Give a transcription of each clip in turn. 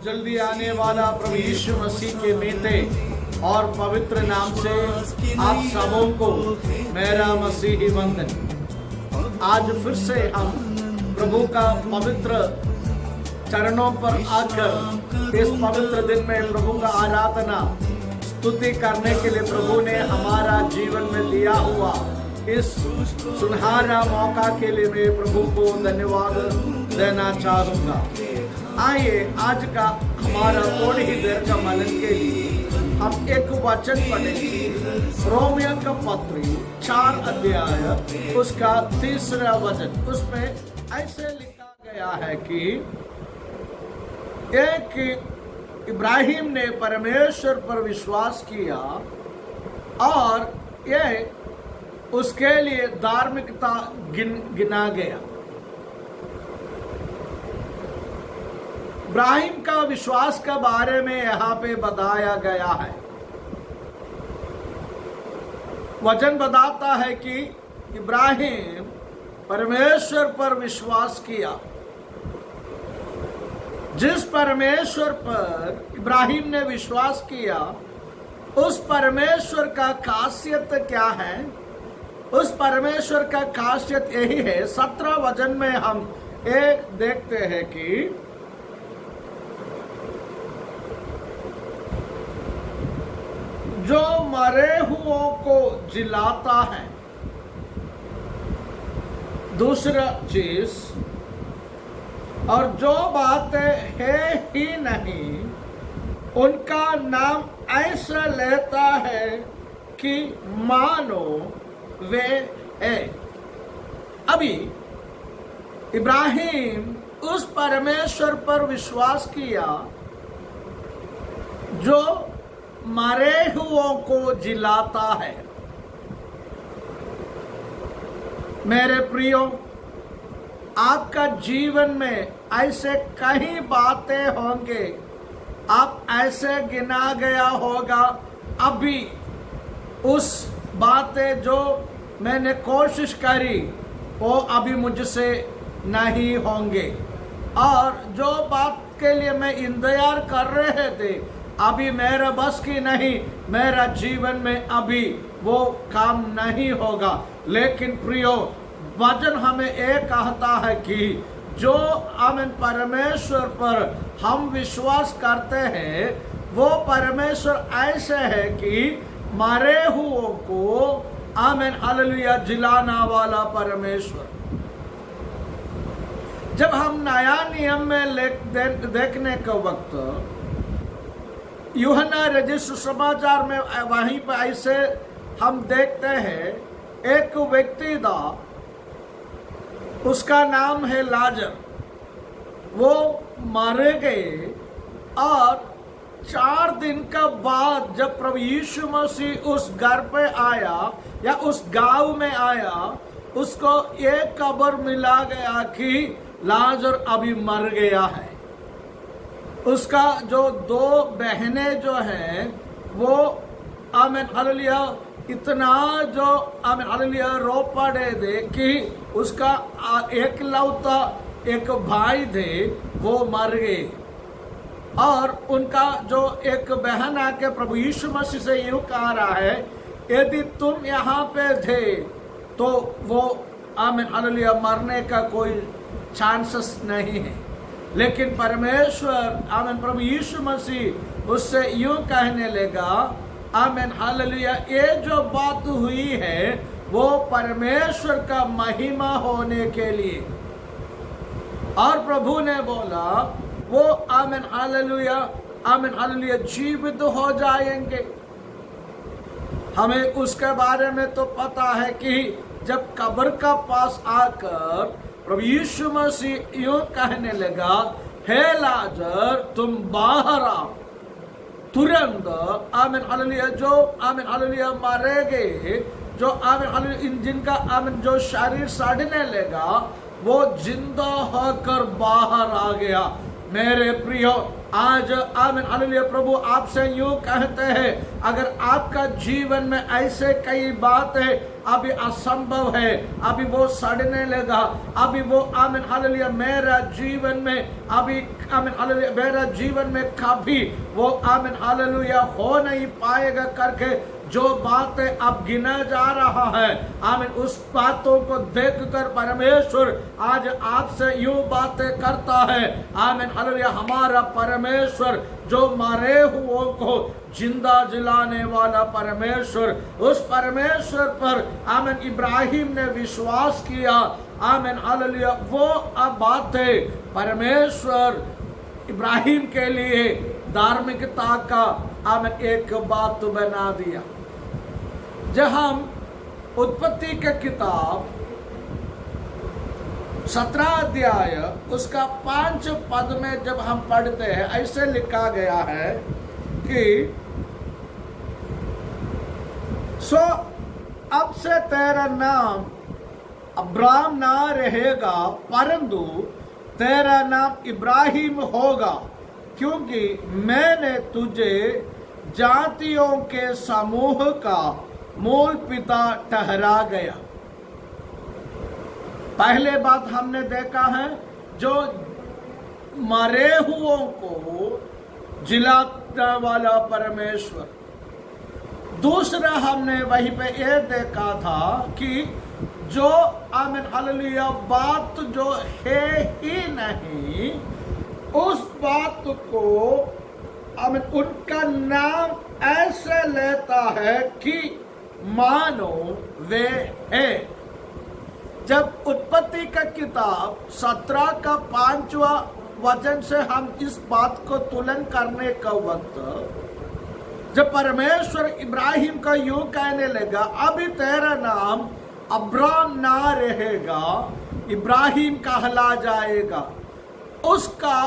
जल्दी आने वाला प्रभु यीशु मसीह के मीठे और पवित्र नाम से आप सबों को मेरा मसीही वंदन। आज फिर से हम प्रभु का पवित्र चरणों पर आकर इस पवित्र दिन में प्रभु का आराधना स्तुति करने के लिए प्रभु ने हमारा जीवन में दिया हुआ इस सुनहरा मौका के लिए मैं प्रभु को धन्यवाद देना चाहूंगा। आइए आज का हमारा थोड़ी ही देर का मनन के लिए हम एक वचन पढ़ेंगे। रोमियो का पत्र 4 अध्याय उसका 3 वचन, उसमें ऐसे लिखा गया है कि एक इब्राहिम ने परमेश्वर पर विश्वास किया और यह उसके लिए धार्मिकता गिना गया। इब्राहिम का विश्वास के बारे में यहाँ पे बताया गया है। वचन बताता है कि इब्राहिम परमेश्वर पर विश्वास किया। जिस परमेश्वर पर इब्राहिम ने विश्वास किया उस परमेश्वर का खासियत क्या है? उस परमेश्वर का खासियत यही है। 17 वचन में हम एक देखते हैं कि जो मरे हुओं को जिलाता है। दूसरा चीज, और जो बातें है ही नहीं उनका नाम ऐसा लेता है कि मानो वे है। अभी इब्राहिम उस परमेश्वर पर विश्वास किया जो मरे हुओं को जिलाता है। मेरे प्रियो, आपका जीवन में ऐसे कई बातें होंगे, आप ऐसे गिना गया होगा अभी उस बातें जो मैंने कोशिश करी वो अभी मुझसे नहीं होंगे, और जो बात के लिए मैं इंतजार कर रहे थे अभी मेरा बस की नहीं, मेरा जीवन में अभी वो काम नहीं होगा। लेकिन प्रियो, वचन हमें एक कहता है कि जो आमीन परमेश्वर पर हम विश्वास करते हैं वो परमेश्वर ऐसे है कि मरे हुओं को आमीन हालेलुया जिलाना वाला परमेश्वर। जब हम नया नियम में देखने का वक्त यूहन्ना रजिस्टर समाचार में वहीं पर ऐसे हम देखते हैं, एक व्यक्ति था, उसका नाम है लाजर। वो मारे गए और 4 दिन का बाद जब प्रभु यीशु मसीह उस घर पे आया या उस गांव में आया, उसको एक खबर मिला गया कि लाजर अभी मर गया है। उसका जो 2 बहनें जो हैं वो आमीन हालेलुया इतना जो आमीन हालेलुया रो पड़े थे कि उसका एकलौता एक भाई थे वो मर गए। और उनका जो एक बहन आके प्रभु यीशु मसीह से यूं कह रहा है, यदि तुम यहाँ पे थे तो वो आमीन हालेलुया मरने का कोई चांसेस नहीं है। लेकिन परमेश्वर आमीन प्रभु यीशु मसीह उससे यूं कहने लगा, आमीन हालेलुया, ये जो बात हुई है वो परमेश्वर का महिमा होने के लिए। और प्रभु ने बोला वो आमीन हालेलुया जीवित हो जाएंगे। हमें उसके बारे में तो पता है कि जब कब्र का पास आकर प्रभु यीशु मसीह यूं कहने लगा, हे लाजर तुम बाहर आओ। तुरंत आमीन हालेलुया जो आमीन हालेलुया मारे गए, जो आमीन हालेलुया जिनका आमीन जो शरीर सड़ने लगा वो जिंदा होकर बाहर आ गया। मेरे प्रियो, आज आमीन हालेलुया प्रभु आपसे यूं कहते हैं, अगर आपका जीवन में ऐसे कई बातें अभी असंभव है, अभी वो सड़ने लगा, अभी वो आमीन हालेलुया मेरा जीवन में अभी आमीन हालेलुया मेरा जीवन में कभी वो आमीन हालेलुया हो नहीं पाएगा करके जो बातें अब गिना जा रहा है, आमीन उस बातों को देखकर परमेश्वर आज आपसे यूं बातें करता है। आमीन हालेलुया हमारा परमेश्वर जो मरे हुओं को जिंदा जिलाने वाला परमेश्वर, उस परमेश्वर पर आमीन इब्राहिम ने विश्वास किया। आमीन हालेलुया वो अब बातें परमेश्वर इब्राहिम के लिए धार्मिकता का आमीन एक बात बना दिया। जब हम उत्पत्ति के किताब 17 अध्याय उसका 5 पद में जब हम पढ़ते हैं, ऐसे लिखा गया है कि सो अब से तेरा नाम अब्राम ना रहेगा परंतु तेरा नाम इब्राहिम होगा, क्योंकि मैंने तुझे जातियों के समूह का मूल पिता ठहरा गया। पहले बात हमने देखा है जो मरे हुओं को जिलाने वाला परमेश्वर। दूसरा हमने वहीं पे ये देखा था कि जो आमीन हालेलुया बात जो है ही नहीं, उस बात को आमीन उनका नाम ऐसे लेता है कि मानो वे है। जब उत्पत्ति का किताब 17 का 5वां वचन से हम इस बात को तुलन करने का वक्त, जब परमेश्वर इब्राहिम का यूं कहने लगा अभी तेरा नाम अब्राम ना रहेगा, इब्राहिम कहला जाएगा, उसका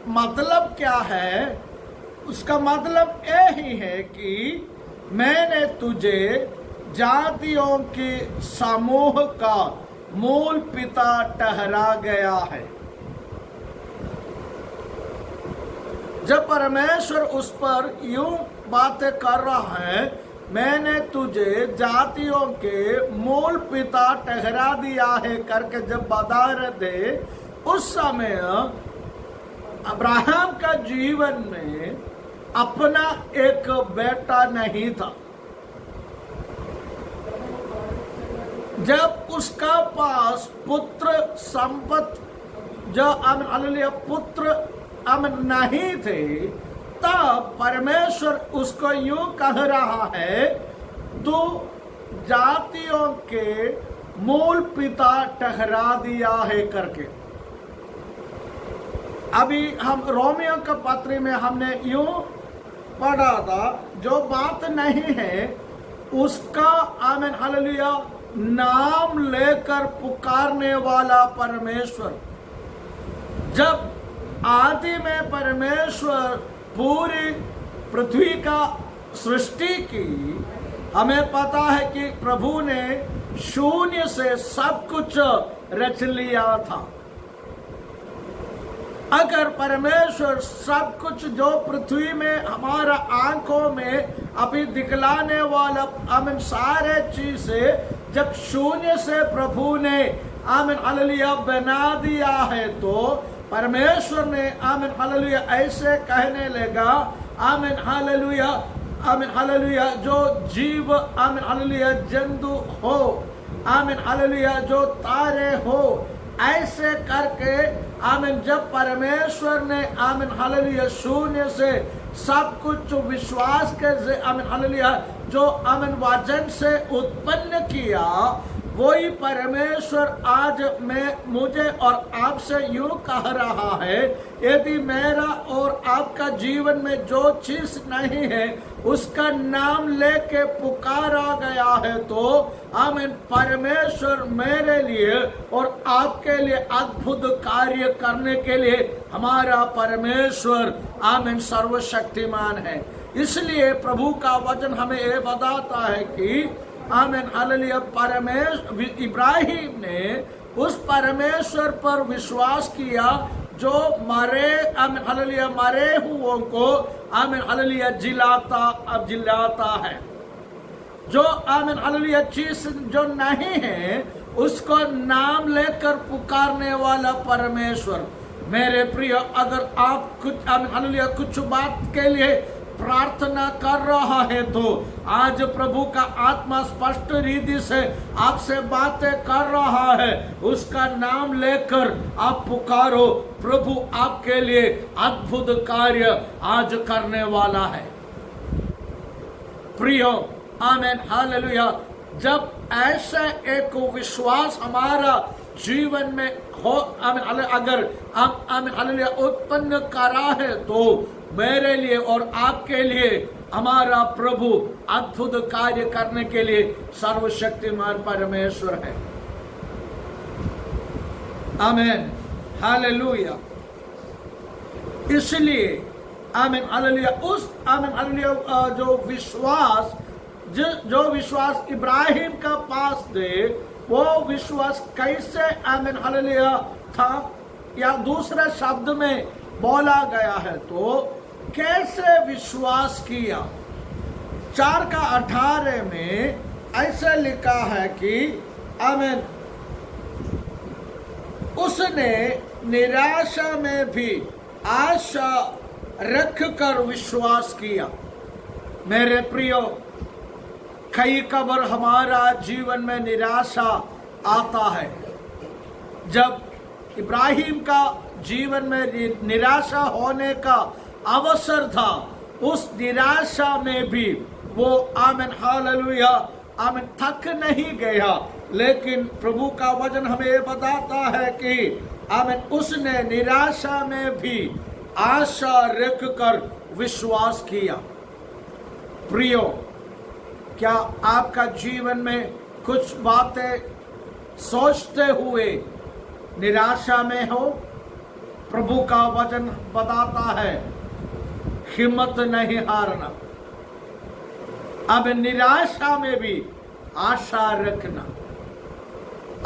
मतलब क्या है? उसका मतलब यही है कि मैंने तुझे जातियों के समूह का मूल पिता ठहरा गया है। जब परमेश्वर उस पर यूं बातें कर रहा है, मैंने तुझे जातियों के मूल पिता ठहरा दिया है करके जब बता रहे थे, उस समय अब्राहम का जीवन में अपना एक बेटा नहीं था। जब उसका पास पुत्र संपत्ति जो आमीन हालेलुया पुत्र आमीन नहीं थे, तब परमेश्वर उसको यूं कह रहा है तू जातियों के मूल पिता ठहरा दिया है करके। अभी हम रोमियो का पत्री में हमने यूं पढ़ा था, जो बात नहीं है उसका आमीन हालेलुया नाम लेकर पुकारने वाला परमेश्वर। जब आदि में परमेश्वर पूरी पृथ्वी का सृष्टि की, हमें पता है कि प्रभु ने शून्य से सब कुछ रच लिया था। अगर परमेश्वर सब कुछ जो पृथ्वी में हमारा आंखों में अभी दिखलाने वाला आमीन सारे चीजें जब शून्य से प्रभु ने आमीन हालेलुया बना दिया है, तो परमेश्वर ने आमीन हालेलुया ऐसे कहने लगा आमीन हालेलुया, आमीन हालेलुया जो जीव आमीन हालेलुया जंतु हो, आमीन हालेलुया जो तारे हो, ऐसे करके आमीन जब परमेश्वर ने आमीन हालेलुया शून्य से सब कुछ विश्वास के आमीन हालेलुया जो आमीन वचन से उत्पन्न किया, वही परमेश्वर आज मैं मुझे और आपसे यूं कह रहा है, यदि मेरा और आपका जीवन में जो चीज नहीं है उसका नाम लेके पुकारा गया है, तो आमीन परमेश्वर मेरे लिए और आपके लिए अद्भुत कार्य करने के लिए हमारा परमेश्वर आमीन सर्वशक्तिमान है। इसलिए प्रभु का वचन हमें ये बताता है कि आमीन हालेलुया परमेश्वर इब्राहिम ने उस परमेश्वर पर विश्वास किया जो मरे आमीन हालेलुया मरे हुओं को आमीन हालेलुया जिलाता है। जो आमीन हालेलुया चीज जो नहीं है उसको नाम लेकर पुकारने वाला परमेश्वर। मेरे प्रिय, अगर आप कुछ आमीन हालेलुया कुछ बात के लिए प्रार्थना कर रहा है तो आज प्रभु का आत्मा स्पष्ट रीति से आपसे बातें कर रहा है। उसका नाम लेकर आप पुकारो, प्रभु आपके लिए अद्भुत कार्य आज करने वाला है। प्रियो, आमीन हालेलुया, जब ऐसा एक विश्वास हमारा जीवन में हो, आमीन, अगर हम आमीन हालेलुया उत्पन्न करा है तो मेरे लिए और आपके लिए हमारा प्रभु अद्भुत कार्य करने के लिए सर्वशक्तिमान परमेश्वर है। आमीन हालेलुया। इसलिए आमीन हालेलुया उस आमीन हालेलुया जो विश्वास इब्राहिम का पास थे, वो विश्वास कैसे आमीन हालेलुया था, या दूसरे शब्द में बोला गया है तो कैसे विश्वास किया। 4:18 में ऐसे लिखा है कि आमीन, उसने निराशा में भी आशा रखकर विश्वास किया। मेरे प्रियो, कई कबर हमारा जीवन में निराशा आता है। जब इब्राहिम का जीवन में निराशा होने का अवसर था, उस निराशा में भी वो आमीन हालेलुया आमीन थक नहीं गया, लेकिन प्रभु का वचन हमें बताता है कि आमीन उसने निराशा में भी आशा रखकर विश्वास किया। प्रियो, क्या आपका जीवन में कुछ बातें सोचते हुए निराशा में हो? प्रभु का वचन बताता है हिम्मत नहीं हारना, अब निराशा में भी आशा रखना।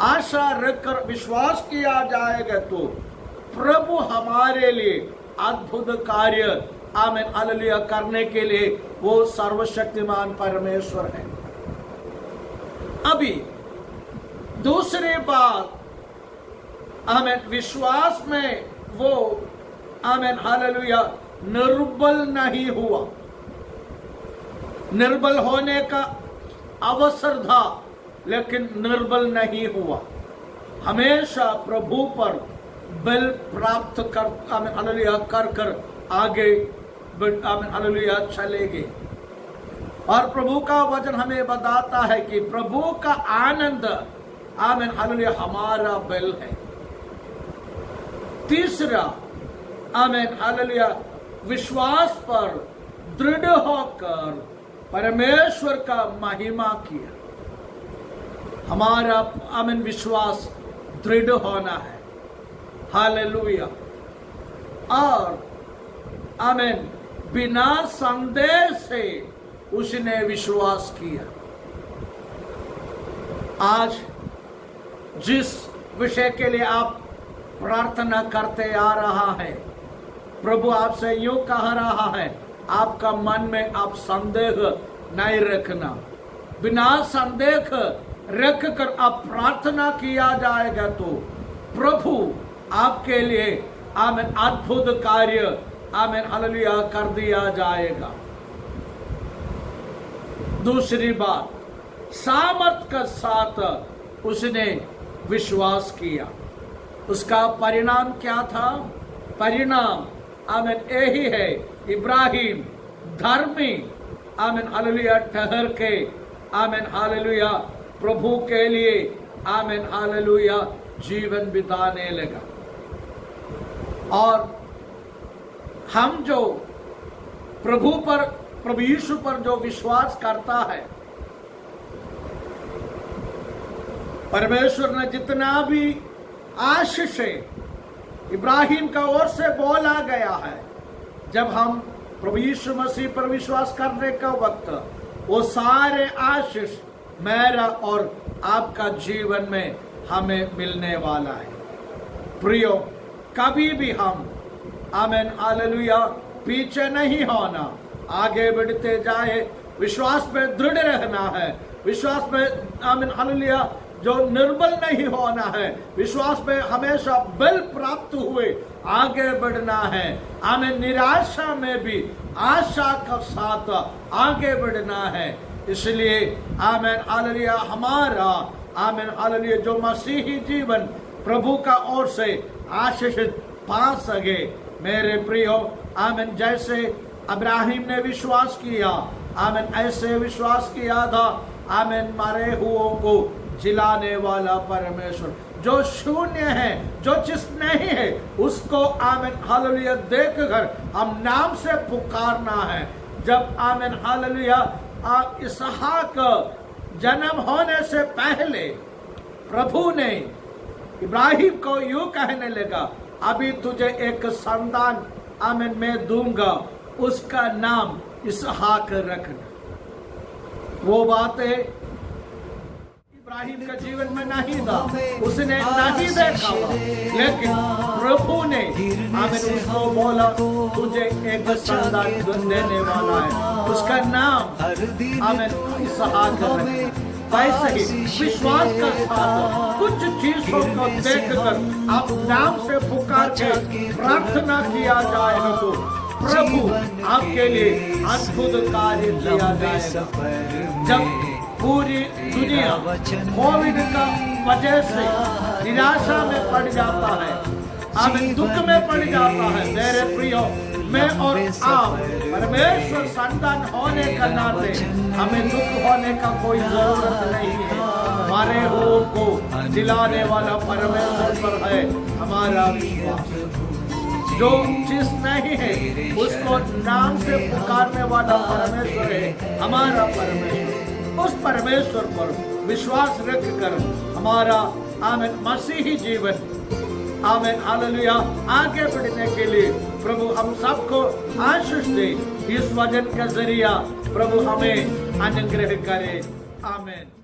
आशा रखकर विश्वास किया जाएगा तो प्रभु हमारे लिए अद्भुत कार्य आमीन हालेलुया करने के लिए वो सर्वशक्तिमान परमेश्वर है। अभी दूसरी बात, आमीन विश्वास में वो आमीन हालेलुया निर्बल नहीं हुआ। निर्बल होने का अवसर था, लेकिन निर्बल नहीं हुआ। हमेशा प्रभु पर बल प्राप्त कर आमीन हालेलुया कर आगे आमीन हालेलुया चले गए। और प्रभु का वचन हमें बताता है कि प्रभु का आनंद आमीन हालेलुया हमारा बल है। तीसरा, आमीन हालेलुया विश्वास पर दृढ़ होकर परमेश्वर का महिमा किया। हमारा आमीन विश्वास दृढ़ होना है। हालेलुया। और आमीन बिना संदेह से उसने विश्वास किया। आज जिस विषय के लिए आप प्रार्थना करते आ रहा है, प्रभु आपसे यूं कह रहा है, आपका मन में आप संदेह नहीं रखना। बिना संदेह रखकर आप प्रार्थना किया जाएगा तो प्रभु आपके लिए आमीन अद्भुत कार्य आमीन हालेलुया कर दिया जाएगा। दूसरी बात, सामर्थ के साथ उसने विश्वास किया। उसका परिणाम क्या था? परिणाम आमीन यही है, इब्राहिम धर्मी आमीन हालेलुया ठहर के आमीन हालेलुया प्रभु के लिए आमीन हालेलुया जीवन बिताने लगा। और हम जो प्रभु यीशु पर जो विश्वास करता है, परमेश्वर ने जितना भी आशीष इब्राहिम का ओर से बोला गया है, जब हम प्रभु यीशु मसीह पर विश्वास करने का वक्त, वो सारे आशीष मेरा और आपका जीवन में हमें मिलने वाला है। प्रियो, कभी भी हम आमीन हालेलुया पीछे नहीं होना, आगे बढ़ते जाए विश्वास में दृढ़ रहना है, विश्वास में आमीन हालेलुया जो निर्बल नहीं होना है, विश्वास में हमेशा बल प्राप्त हुए आगे बढ़ना है। आमीन निराशा में भी आशा का साथ आगे बढ़ना है। इसलिए आमीन हालेलुया हमारा आमीन हालेलुया जो मसीही जीवन प्रभु का ओर से आशीषित पा सके। मेरे प्रियो आमीन जैसे अब्राहिम ने विश्वास किया, आमीन ऐसे विश्वास किया था आमीन मरे हुओं को जिलाने वाला परमेश्वर, जो शून्य है, जो चीज नहीं है, उसको आमीन हालेलुया देखकर हम नाम से पुकारना है। जब आमीन हालेलुया इसहाक जन्म होने से पहले प्रभु ने इब्राहिम को यूं कहने लगा, अभी तुझे एक संतान आमीन मैं दूंगा, उसका नाम इसहाक रखना। वो बातें इब्राहिम का जीवन में नहीं था, उसने नहीं देखा था, लेकिन प्रभु ने आमीन उसको बोला तुझे एक संतान देने वाला है, उसका नाम आमीन इसहाक रखना। वैसे ही विश्वास का साथ कुछ चीजों को देखकर आप नाम से पुकार के प्रार्थना किया जाएगा तो प्रभु आपके लिए अद्भुत कार्य किया जाएगा। जब पूरी दुनिया कोविड का वजह से निराशा में पड़ जाता है, आमीन दुख में पड़ जाता है, मेरे प्रियो मैं और आप परमेश्वर संतान होने का नाते हमें दुख होने का कोई जरूरत नहीं है। हमारे हो को दिलाने वाला परमेश्वर पर है हमारा विश्वास। जो चीज नहीं है उसको नाम से पुकारने वाला परमेश्वर है हमारा परमेश्वर। उस परमेश्वर पर विश्वास रख कर हमारा आमीन मसीही जीवन आमीन हालेलुया आगे बढ़ने के लिए प्रभु हम सबको आशीष दे। इस वचन का जरिया प्रभु हमें अनुग्रह करे। आमीन।